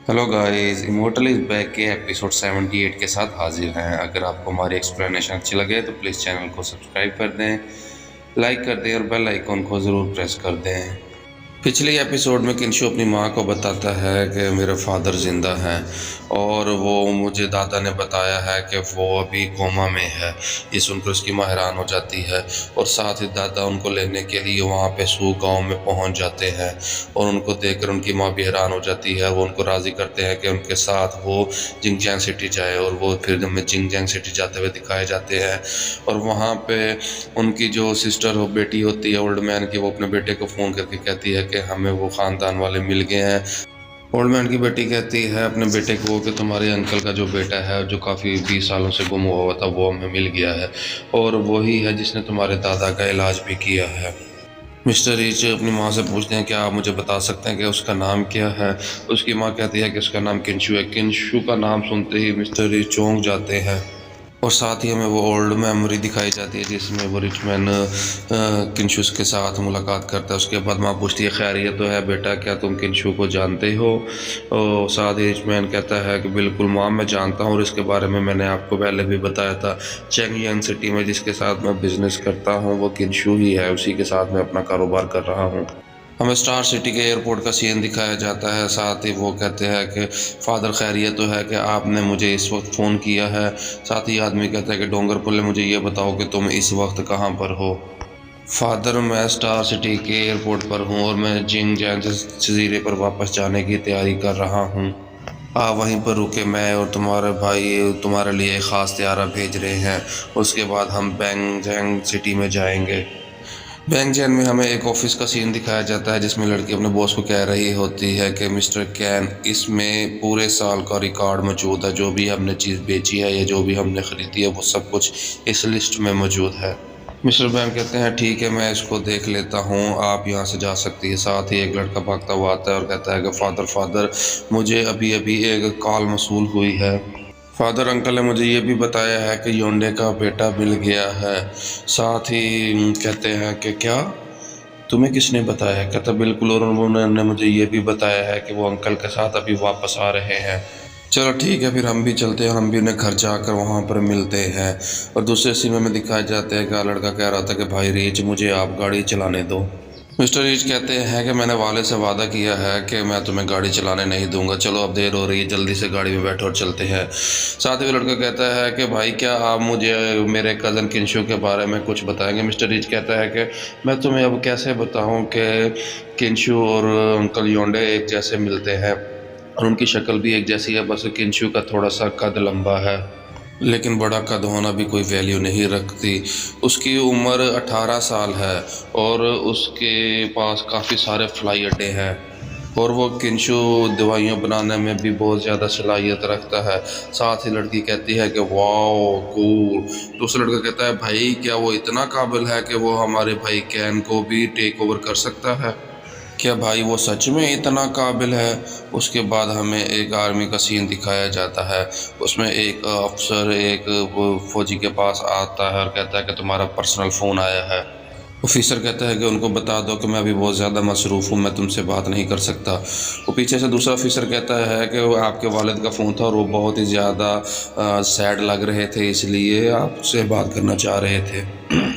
Hello guys, immortal is back के episode 78 के साथ हाजिर हैं। अगर आपको हमारी एक्सप्लेनेशन अच्छी लगे तो प्लीज़ चैनल को सब्सक्राइब कर दें, लाइक कर दें और बेल आइकॉन को ज़रूर प्रेस कर दें। पिछले एपिसोड में किंशु अपनी माँ को बताता है कि मेरे फादर ज़िंदा हैं और वो मुझे दादा ने बताया है कि वो अभी कोमा में है। ये सुनकर उसकी माँ हैरान हो जाती है और साथ ही दादा उनको लेने के लिए वहाँ पे सू गांव में पहुँच जाते हैं और उनको देखकर उनकी माँ भी हैरान हो जाती है। वो उनको राज़ी करते हैं कि उनके साथ वो जिंगजियांग सिटी जाए और वो फिर हमें जिंगजियांग सिटी जाते हुए दिखाए जाते हैं। और वहाँ पे उनकी जो सिस्टर हो बेटी होती है ओल्ड मैन की, वो अपने बेटे को फ़ोन करके कहती है कि हमें वो ख़ानदान वाले मिल गए हैं। ओल्ड मैन की बेटी कहती है अपने बेटे को कि तुम्हारे अंकल का जो बेटा है जो काफ़ी 20 सालों से गुम हुआ था वो हमें मिल गया है और वही है जिसने तुम्हारे दादा का इलाज भी किया है। मिस्टर रीच अपनी माँ से पूछते हैं क्या आप मुझे बता सकते हैं कि उसका नाम क्या है। उसकी माँ कहती है कि उसका नाम किंशु है। किंशु का नाम सुनते ही मिस्टर रीच चौंक जाते हैं और साथ ही हमें वो ओल्ड मेमोरी दिखाई जाती है जिसमें वो रिचमैन किंशु के साथ मुलाकात करता है। उसके बाद माँ पूछती है खैरियत तो है बेटा, क्या तुम किंशु को जानते हो? और साथ ही रिचमैन कहता है कि बिल्कुल माँ, मैं जानता हूँ और इसके बारे में मैंने आपको पहले भी बताया था। चेंगयंग सिटी में जिसके साथ मैं बिज़नेस करता हूँ वो किंशु ही है, उसी के साथ मैं अपना कारोबार कर रहा हूँ। हमें स्टार सिटी के एयरपोर्ट का सीन दिखाया जाता है। साथ ही वो कहते हैं कि फ़ादर खैरियत तो है कि आपने मुझे इस वक्त फ़ोन किया है। साथ ही आदमी कहता है कि डोंगर पुल्ले, मुझे ये बताओ कि तुम इस वक्त कहाँ पर हो? फ़ादर, मैं स्टार सिटी के एयरपोर्ट पर हूँ और मैं जिंगजियांग जज़ीरे पर वापस जाने की तैयारी कर रहा हूँ। आप वहीं पर रुके, मैं और तुम्हारे भाई तुम्हारे लिए ख़ास त्यारा भेज रहे हैं। उसके बाद हम बैंगजैंग सिटी में जाएंगे। बैंगजैन में हमें एक ऑफिस का सीन दिखाया जाता है जिसमें लड़की अपने बॉस को कह रही होती है कि मिस्टर कैन, इसमें पूरे साल का रिकॉर्ड मौजूद है। जो भी हमने चीज़ बेची है या जो भी हमने ख़रीदी है वो सब कुछ इस लिस्ट में मौजूद है। मिस्टर बैंक कहते हैं ठीक है, मैं इसको देख लेता हूँ, आप यहाँ से जा सकती है। साथ ही एक लड़का भागता हुआ आता है और कहता है कि फ़ादर फ़ादर, मुझे अभी अभी एक कॉल मौसूल हुई है। फ़ादर अंकल ने मुझे ये भी बताया है कि योंडे का बेटा मिल गया है। साथ ही कहते हैं कि क्या, तुम्हें किसने बताया है? कहता बिल्कुल, और उन्होंने मुझे ये भी बताया है कि वो अंकल के साथ अभी वापस आ रहे हैं। चलो ठीक है, फिर हम भी चलते हैं, हम भी उन्हें घर जाकर वहाँ पर मिलते हैं। और दूसरे सीन में दिखाया जाता है कि लड़का कह रहा था कि भाई रीच, मुझे आप गाड़ी चलाने दो। मिस्टर रीच कहते हैं कि मैंने वाले से वादा किया है कि मैं तुम्हें गाड़ी चलाने नहीं दूंगा। चलो अब देर हो रही है, जल्दी से गाड़ी में बैठो और चलते हैं। साथ ही वो लड़का कहता है कि भाई क्या आप मुझे मेरे कज़न किंशु के बारे में कुछ बताएंगे? मिस्टर रीच कहता है कि मैं तुम्हें अब कैसे बताऊं कि किंशु और अंकल योंडे एक जैसे मिलते हैं और उनकी शक्ल भी एक जैसी है। बस किंशु का थोड़ा सा कद लंबा है, लेकिन बड़ा कद होना भी कोई वैल्यू नहीं रखती। उसकी उम्र 18 साल है और उसके पास काफ़ी सारे फ्लाई अड्डे हैं और वो किंशु दवाइयाँ बनाने में भी बहुत ज़्यादा सलाहियत रखता है। साथ ही लड़की कहती है कि वाओ कूल। दूसरा लड़का कहता है भाई, क्या वो इतना काबिल है कि वो हमारे भाई कैन को भी टेक ओवर कर सकता है? क्या भाई वो सच में इतना काबिल है? उसके बाद हमें एक आर्मी का सीन दिखाया जाता है। उसमें एक अफसर एक फौजी के पास आता है और कहता है कि तुम्हारा पर्सनल फ़ोन आया है। ऑफिसर कहता है कि उनको बता दो कि मैं अभी बहुत ज़्यादा मसरूफ़ हूँ, मैं तुमसे बात नहीं कर सकता। वो पीछे से दूसरा ऑफिसर कहता है कि वो आपके वालिद का फ़ोन था और वो बहुत ही ज़्यादा सैड लग रहे थे, इसलिए आपसे बात करना चाह रहे थे।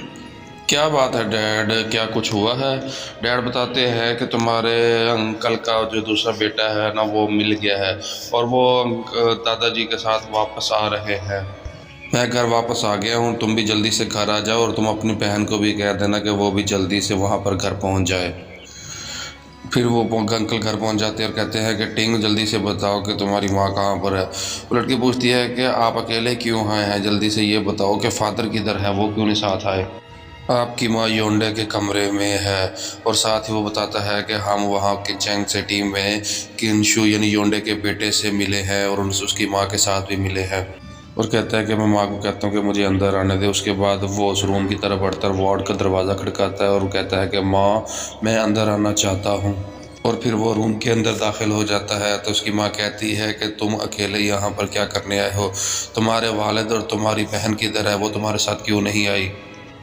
क्या बात है डैड, क्या कुछ हुआ है? डैड बताते हैं कि तुम्हारे अंकल का जो दूसरा बेटा है ना वो मिल गया है और वो दादाजी के साथ वापस आ रहे हैं। मैं घर वापस आ गया हूँ, तुम भी जल्दी से घर आ जाओ और तुम अपनी बहन को भी कह देना कि वो भी जल्दी से वहाँ पर घर पहुँच जाए। फिर वो अंकल घर पहुँच जाते हैं और कहते हैं कि टिंग, जल्दी से बताओ कि तुम्हारी माँ कहाँ पर है। वो लड़की पूछती है कि आप अकेले क्यों आए हैं, जल्दी से ये बताओ कि फ़ादर किधर है, वो क्यों नहीं साथ आए? आपकी माँ योंडे के कमरे में है। और साथ ही वो बताता है कि हम वहाँ की चैंग सिटी में किंशु यानी योंडे के बेटे से मिले हैं और उनसे उसकी माँ के साथ भी मिले हैं। और कहता है कि मैं माँ को कहता हूँ कि मुझे अंदर आने दे। उसके बाद वो उस रूम की तरफ बढ़कर वार्ड का दरवाज़ा खड़काता है और कहता है कि माँ, मैं अंदर आना चाहता हूँ। और फिर वो रूम के अंदर दाखिल हो जाता है तो उसकी माँ कहती है कि तुम अकेले यहाँ पर क्या करने आए हो? तुम्हारे वालिद और तुम्हारी बहन किधर है, वो तुम्हारे साथ क्यों नहीं आई?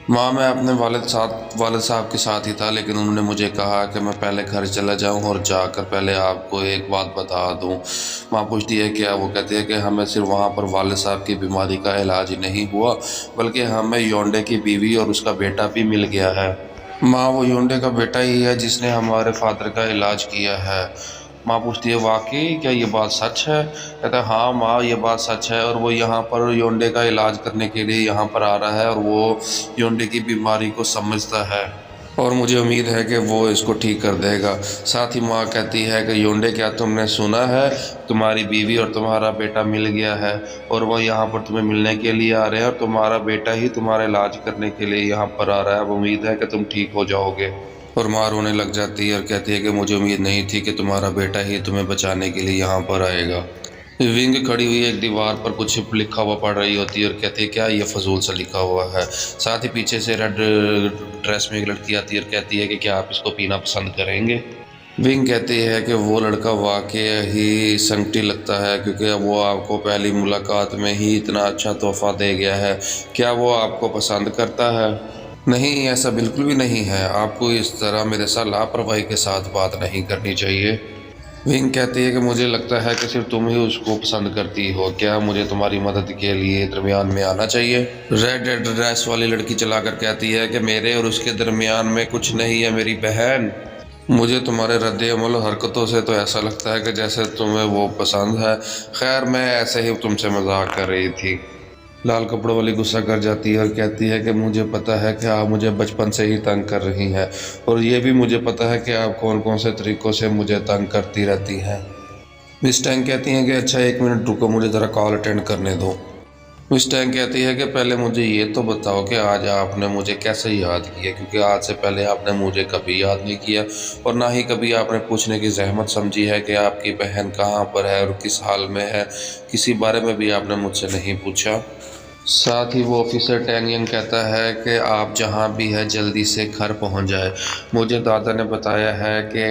माँ, मैं अपने वालिद साहब के साथ ही था, लेकिन उन्होंने मुझे कहा कि मैं पहले घर चला जाऊँ और जाकर पहले आपको एक बात बता दूँ। माँ पूछती है क्या? वो कहती है कि हमें सिर्फ वहाँ पर वालिद साहब की बीमारी का इलाज ही नहीं हुआ, बल्कि हमें योंडे की बीवी और उसका बेटा भी मिल गया है। माँ, वो योंडे का बेटा ही है जिसने हमारे फादर का इलाज किया है। माँ पूछती है वाकई क्या ये बात सच है? कहता है हाँ माँ, ये बात सच है, और वो यहाँ पर योंडे का इलाज करने के लिए यहाँ पर आ रहा है, और वो योंडे की बीमारी को समझता है और मुझे उम्मीद है कि वो इसको ठीक कर देगा। साथ ही माँ कहती है कि योंडे, क्या तुमने सुना है तुम्हारी बीवी और तुम्हारा बेटा मिल गया है, और वो यहाँ पर तुम्हें मिलने के लिए आ रहे हैं, और तुम्हारा बेटा ही तुम्हारा इलाज करने के लिए यहाँ पर आ रहा है। अब उम्मीद है कि तुम ठीक हो जाओगे। और माँ रोने लग जाती है और कहती है कि मुझे उम्मीद नहीं थी कि तुम्हारा बेटा ही तुम्हें बचाने के लिए यहाँ पर आएगा। विंग खड़ी हुई एक दीवार पर कुछ लिखा हुआ पढ़ रही होती है और कहती है क्या ये फजूल सा लिखा हुआ है। साथ ही पीछे से रेड ड्रेस में एक लड़की आती है और कहती है कि क्या आप इसको पीना पसंद करेंगे। विंग कहती है कि वो लड़का वाकई ही संगठी लगता है, क्योंकि वो आपको पहली मुलाकात में ही इतना अच्छा तोहफा दे गया है। क्या वो आपको पसंद करता है? नहीं, ऐसा बिल्कुल भी नहीं है। आपको इस तरह मेरे साथ लापरवाही के साथ बात नहीं करनी चाहिए। विंग कहती है कि मुझे लगता है कि सिर्फ तुम ही उसको पसंद करती हो। क्या मुझे तुम्हारी मदद के लिए दरमियान में आना चाहिए? रेड ड्रेस वाली लड़की चलाकर कहती है कि मेरे और उसके दरमियान में कुछ नहीं है मेरी बहन। मुझे तुम्हारे रद्द-ए-अमल और हरकतों से तो ऐसा लगता है कि जैसे तुम्हें वो पसंद है। खैर, मैं ऐसे ही तुमसे मजाक कर रही थी। लाल कपड़ों वाली गुस्सा कर जाती है और कहती है कि मुझे पता है कि आप मुझे बचपन से ही तंग कर रही हैं, और ये भी मुझे पता है कि आप कौन कौन से तरीक़ों से मुझे तंग करती रहती हैं। मिस टैंग कहती हैं कि अच्छा 1 मिनट रुको, मुझे ज़रा कॉल अटेंड करने दो। मिस टैंग कहती है कि पहले मुझे ये तो बताओ कि आज आपने मुझे कैसे याद किया, क्योंकि आज से पहले आपने मुझे कभी याद नहीं किया, और ना ही कभी आपने पूछने की ज़हमत समझी है कि आपकी बहन कहाँ पर है और किस हाल में है। किसी बारे में भी आपने मुझसे नहीं पूछा। साथ ही वो ऑफिसर टैंग यंग कहता है कि आप जहाँ भी है जल्दी से घर पहुँच जाए। मुझे दादा ने बताया है कि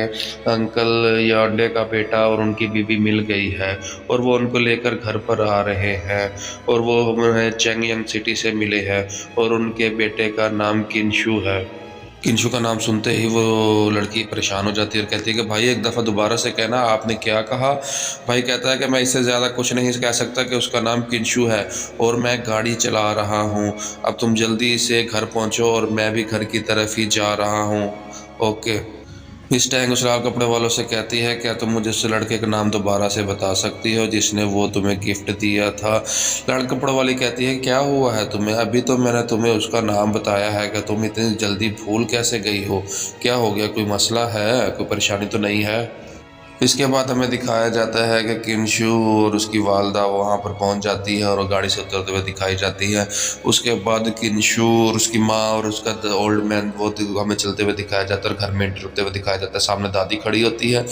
अंकल योंडे का बेटा और उनकी बीवी मिल गई है, और वो उनको लेकर घर पर आ रहे हैं, और वो हमें चैंगयंग सिटी से मिले हैं, और उनके बेटे का नाम किनशु है। किंशु का नाम सुनते ही वो लड़की परेशान हो जाती है और कहती है कि भाई एक दफ़ा दोबारा से कहना, आपने क्या कहा? भाई कहता है कि मैं इससे ज़्यादा कुछ नहीं कह सकता कि उसका नाम किंशु है, और मैं गाड़ी चला रहा हूँ। अब तुम जल्दी से घर पहुँचो, और मैं भी घर की तरफ ही जा रहा हूँ। ओके। इस टैंग उस लाल कपड़े वालों से कहती है क्या तुम मुझे उस लड़के का नाम दोबारा से बता सकती हो जिसने वो तुम्हें गिफ्ट दिया था? लाल कपड़े वाली कहती है क्या हुआ है तुम्हें? अभी तो मैंने तुम्हें उसका नाम बताया है कि तुम इतनी जल्दी भूल कैसे गई हो? क्या हो गया, कोई मसला है, कोई परेशानी तो नहीं है? इसके बाद हमें दिखाया जाता है कि किंशु और उसकी वालदा वहाँ पर पहुँच जाती है और गाड़ी से उतरते हुए दिखाई जाती है। उसके बाद किंशु और उसकी माँ और उसका ओल्ड मैन वो हमें चलते हुए दिखाया जाता है और घर में एंटर होते हुए दिखाया जाता है। सामने दादी खड़ी होती है।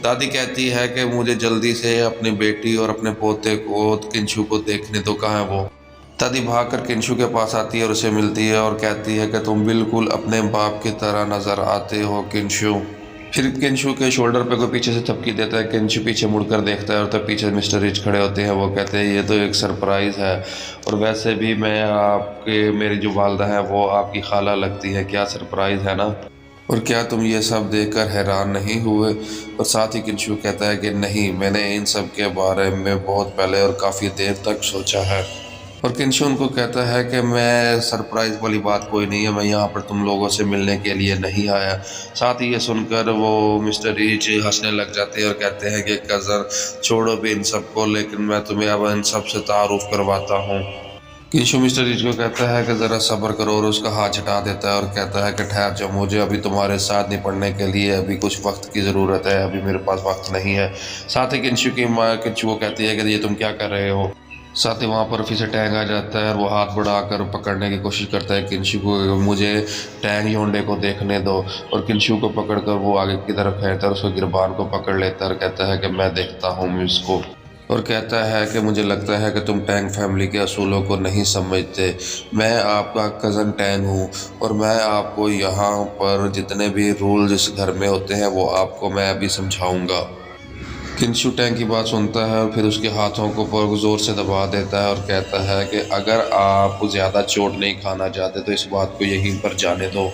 दादी कहती है कि मुझे जल्दी से अपनी बेटी और अपने पोते को किंशु को देखने दो, कहाँ है वो? दादी भागकर किंशु के पास आती है और उसे मिलती है और कहती है कि तुम बिल्कुल अपने बाप की तरह नज़र आते हो किंशु। फिर किंशु के शोल्डर पे कोई पीछे से थपकी देता है। किंशु पीछे मुड़कर देखता है और तब पीछे मिस्टर रिच खड़े होते हैं। वो कहते हैं ये तो एक सरप्राइज़ है, और वैसे भी मैं आपके मेरी जो वालदा है वो आपकी खाला लगती है। क्या सरप्राइज़ है ना? और क्या तुम ये सब देखकर हैरान नहीं हुए? और साथ ही किंशु कहता है कि नहीं, मैंने इन सब के बारे में बहुत पहले और काफ़ी देर तक सोचा है। और किंशु उनको कहता है कि मैं सरप्राइज़ वाली बात कोई नहीं है, मैं यहाँ पर तुम लोगों से मिलने के लिए नहीं आया। साथ ही ये सुनकर वो मिस्टर रिच हंसने लग जाते हैं और कहते हैं कि कज़न छोड़ो भी इन सबको, लेकिन मैं तुम्हें अब इन सब से तारुफ करवाता हूँ। किंशु मिस्टर रिच को कहता है कि ज़रा सब्र करो, और उसका हाथ हटा देता है और कहता है कि ठहर जाओ, मुझे अभी तुम्हारे साथ निपटने के लिए अभी कुछ वक्त की ज़रूरत है, अभी मेरे पास वक्त नहीं है। साथ ही किंशु की माँ किंशु को कहती है कि ये तुम क्या कर रहे हो? साथ ही वहाँ पर ऑफिसर टैंग आ जाता है और वो हाथ बढ़ाकर पकड़ने की कोशिश करता है किंशु को। मुझे टैंग योंडे को देखने दो। और किंशु को पकड़कर वो आगे की तरफ फेंकता है और उसको गिरबान को पकड़ लेता है और कहता है कि मैं देखता हूँ इसको। और कहता है कि मुझे लगता है कि तुम टैंग फैमिली के असूलों को नहीं समझते। मैं आपका कज़न टैंग हूँ, और मैं आपको यहाँ पर जितने भी रूल्स इस घर में होते हैं वो आपको मैं अभी समझाऊँगा। किंशु टैंक की बात सुनता है और फिर उसके हाथों को पर ज़ोर से दबा देता है और कहता है कि अगर आप ज़्यादा चोट नहीं खाना चाहते तो इस बात को यहीं पर जाने दो।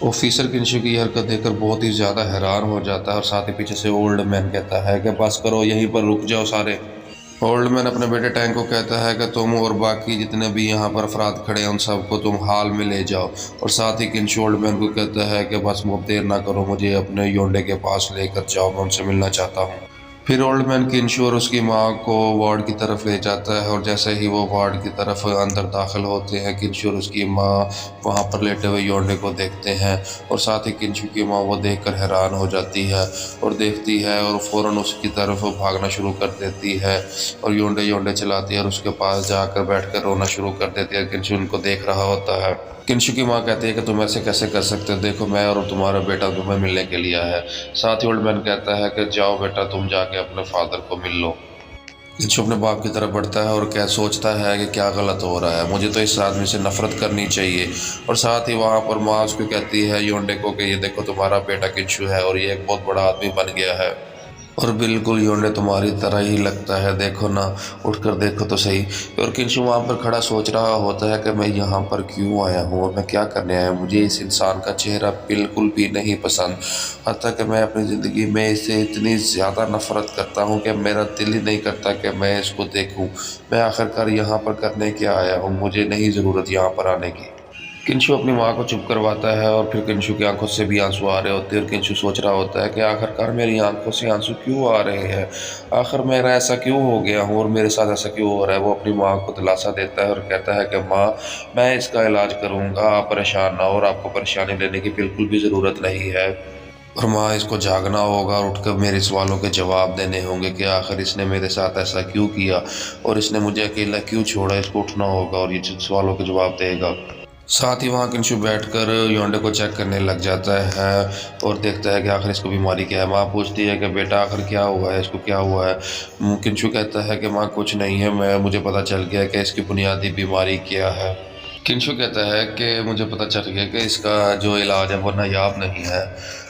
ऑफिसर किंशु की हरकत देखकर बहुत ही ज़्यादा हैरान हो जाता है और साथ ही पीछे से ओल्ड मैन कहता है कि बस करो, यहीं पर रुक जाओ सारे। ओल्ड मैन अपने बेटे टैंक को कहता है कि तुम और बाकी जितने भी यहाँ पर अफराद खड़े हैं उन सबको तुम हाल में ले जाओ। और साथ ही किंशु ओल्ड मैन को कहता है कि बस अब देर ना करो, मुझे अपने योंडे के पास लेकर जाओ, मैं उनसे मिलना चाहता हूँ। फिर ओल्ड मैन किंशु और उसकी माँ को वार्ड की तरफ ले जाता है और जैसे ही वो वार्ड की तरफ अंदर दाखिल होते हैं, किंशु और उसकी माँ वहाँ पर लेटे हुए योंडे को देखते हैं और साथ ही किंशु की माँ वो देखकर हैरान हो जाती है और देखती है और फ़ौरन उसकी तरफ भागना शुरू कर देती है और योंडे योंडे चलाती है और उसके पास जाकर बैठकर रोना शुरू कर देती है। किंशु उनको देख रहा होता है। किंशु की माँ कहती है कि तुम ऐसे कैसे कर सकते हो, देखो मैं और तुम्हारा बेटा तुम्हें मिलने के लिए आया है। साथ ही ओल्ड मैन कहता है कि जाओ बेटा, तुम जाके अपने फादर को मिल लो। किंशु अपने बाप की तरफ बढ़ता है और क्या सोचता है कि क्या गलत हो रहा है, मुझे तो इस आदमी से नफरत करनी चाहिए। और साथ ही वहाँ पर माँ उसको कहती है योंडे को कि ये देखो तुम्हारा बेटा किंशु है और ये एक बहुत बड़ा आदमी बन गया है और बिल्कुल योंडे तुम्हारी तरह ही लगता है, देखो ना, उठकर देखो तो सही। और किंशु वहाँ पर खड़ा सोच रहा होता है कि मैं यहाँ पर क्यों आया हूँ और मैं क्या करने आया हूँ। मुझे इस इंसान का चेहरा बिल्कुल भी नहीं पसंद, हत्ता कि मैं अपनी ज़िंदगी में इससे इतनी ज़्यादा नफ़रत करता हूँ कि मेरा दिल ही नहीं करता कि मैं इसको देखूँ। मैं आखिरकार यहाँ पर करने क्या आया हूँ, मुझे नहीं ज़रूरत यहाँ पर आने की। किंशु अपनी माँ को चुप करवाता है और फिर किंशु की आंखों से भी आंसू आ रहे होते हैं और किंशु सोच रहा होता है कि आखिरकार मेरी आंखों से आंसू क्यों आ रहे हैं, आखिर मेरा ऐसा क्यों हो गया हूँ और मेरे साथ ऐसा क्यों हो रहा है। वो अपनी माँ को दिलासा देता है और कहता है कि माँ, मैं इसका इलाज करूँगा, आप परेशान ना हो और आपको परेशानी लेने की बिल्कुल भी ज़रूरत नहीं है। और माँ, इसको जागना होगा और उठकर मेरे सवालों के जवाब देने होंगे कि आखिर इसने मेरे साथ ऐसा क्यों किया और इसने मुझे अकेला क्यों छोड़ा। इसको उठना होगा और ये सवालों के जवाब देगा। साथ ही वहाँ किंशु बैठकर योंडे को चेक करने लग जाता है और देखता है कि आखिर इसको बीमारी क्या है। माँ पूछती है कि बेटा आखिर क्या हुआ है, इसको क्या हुआ है। किंशु कहता है कि माँ कुछ नहीं है, मुझे पता चल गया कि इसकी बुनियादी बीमारी क्या है। किंशु कहता है कि मुझे पता चल गया कि इसका जो इलाज है वो नायाब नहीं है,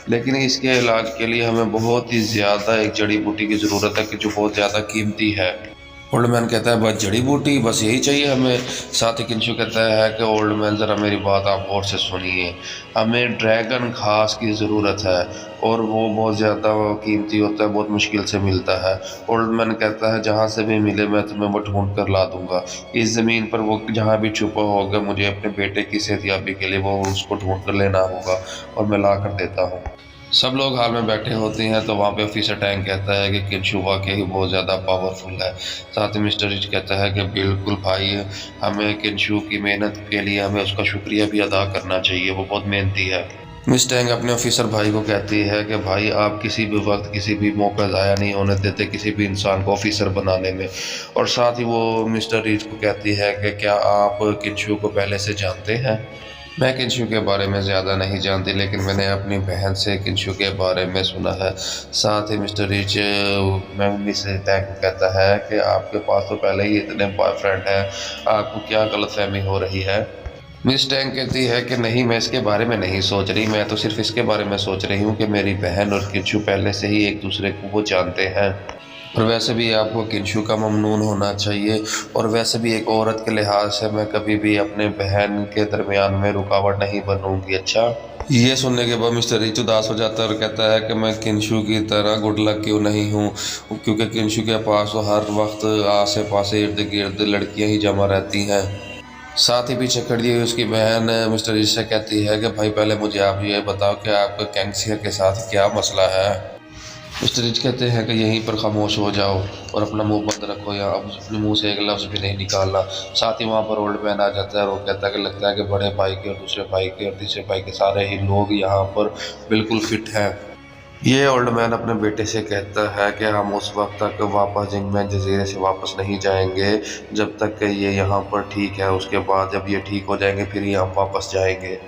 लेकिन इसके इलाज के लिए हमें बहुत ही ज़्यादा एक जड़ी बूटी की ज़रूरत है कि जो बहुत ज़्यादा कीमती है। ओल्ड मैन कहता है बस जड़ी बूटी, बस यही चाहिए हमें। साथ ही किंशु कहता है कि ओल्ड मैन ज़रा मेरी बात आप गौर से सुनिए, हमें ड्रैगन घास की ज़रूरत है और वो बहुत ज़्यादा कीमती होता है, बहुत मुश्किल से मिलता है। ओल्ड मैन कहता है जहाँ से भी मिले मैं तुम्हें वो ढूंढ कर ला दूंगा, इस ज़मीन पर वो जहाँ भी छुपा होगा मुझे अपने बेटे की सेहतयाबी के लिए वो उसको ढूंढ कर लेना होगा और मैं ला कर देता हूँ। सब लोग हाल में बैठे होते हैं तो वहाँ पे ऑफिसर टैंक कहता है कि किंशु वाकई बहुत ज़्यादा पावरफुल है। साथ ही मिस्टर रिच कहता है कि बिल्कुल भाई, हमें किंशु की मेहनत के लिए हमें उसका शुक्रिया भी अदा करना चाहिए, वो बहुत मेहनती है। मिस टैंक अपने ऑफिसर भाई को कहती है कि भाई आप किसी भी वक्त किसी भी मौका ज़ाया नहीं होने देते किसी भी इंसान को ऑफिसर बनाने में। और साथ ही वो मिस्टर रिच को कहती है कि क्या आप किंशु को पहले से जानते हैं। मैं किंशु के बारे में ज़्यादा नहीं जानती, लेकिन मैंने अपनी बहन से किंशु के बारे में सुना है। साथ ही मिस्टर रिच मैं मिस टैंक को कहता है कि आपके पास तो पहले ही इतने बॉयफ्रेंड हैं, आपको क्या गलतफहमी हो रही है। मिस टैंक कहती है कि नहीं, मैं इसके बारे में नहीं सोच रही, मैं तो सिर्फ इसके बारे में सोच रही हूँ कि मेरी बहन और किंशु पहले से ही एक दूसरे को वो जानते हैं और वैसे भी आपको किंशु का ममनून होना चाहिए और वैसे भी एक औरत के लिहाज से मैं कभी भी अपने बहन के दरमियान में रुकावट नहीं बनूंगी। अच्छा, ये सुनने के बाद मिस्टर रिच उदास हो जाता है और कहता है कि मैं किंशु की तरह गुड लक क्यों नहीं हूँ, क्योंकि किंशु के पास तो हर वक्त आसे पास इर्द गिर्द लड़कियाँ ही जमा रहती हैं। साथ ही पीछे खड़ी हुई उसकी बहन मिस्टर रिच से कहती है कि भाई पहले मुझे आप ये बताओ कि आपका कैंक्सियर के साथ क्या मसला है। मिस्टर रिच कहते हैं कि यहीं पर खामोश हो जाओ और अपना मुंह बंद रखो या अब अपने मुंह से एक लफ्ज़ भी नहीं निकालना। साथ ही वहाँ पर ओल्ड मैन आ जाता है और वो कहता है कि लगता है कि बड़े भाई के और दूसरे भाई के और तीसरे भाई के सारे ही लोग यहाँ पर बिल्कुल फिट हैं। ये ओल्ड मैन अपने बेटे से कहता है कि हम उस वक्त तक वापस जिंगमैन जजीरे से वापस नहीं जाएंगे जब तक कि ये यहाँ पर ठीक है, उसके बाद जब ये ठीक हो जाएंगे फिर ही हम वापस जाएंगे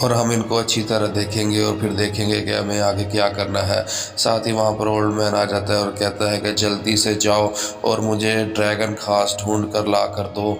और हम इनको अच्छी तरह देखेंगे और फिर देखेंगे कि हमें आगे क्या करना है। साथ ही वहाँ पर ओल्ड मैन आ जाता है और कहता है कि जल्दी से जाओ और मुझे ड्रैगन घास ढूंढ कर ला कर दो।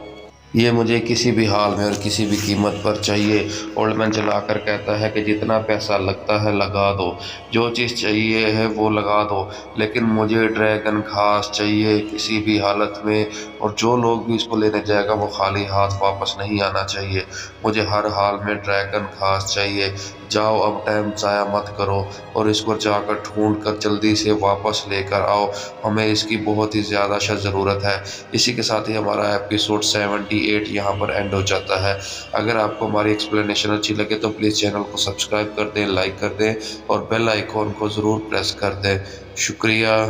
ये मुझे किसी भी हाल में और किसी भी कीमत पर चाहिए। ओल्ड मैन चलाकर कहता है कि जितना पैसा लगता है लगा दो, जो चीज़ चाहिए है वो लगा दो, लेकिन मुझे ड्रैगन खास चाहिए किसी भी हालत में। और जो लोग भी इसको लेने जाएगा वो खाली हाथ वापस नहीं आना चाहिए। मुझे हर हाल में ड्रैगन खास चाहिए। जाओ, अब टाइम ज़ाया मत करो और इसको जाकर ढूंढ कर जल्दी से वापस लेकर आओ। हमें इसकी बहुत ही ज़्यादा ज़रूरत है। इसी के साथ ही हमारा एपिसोड 78 यहाँ पर एंड हो जाता है। अगर आपको हमारी एक्सप्लेनेशन अच्छी लगे तो प्लीज़ चैनल को सब्सक्राइब कर दें, लाइक कर दें और बेल आइकॉन को ज़रूर प्रेस कर दें। शुक्रिया।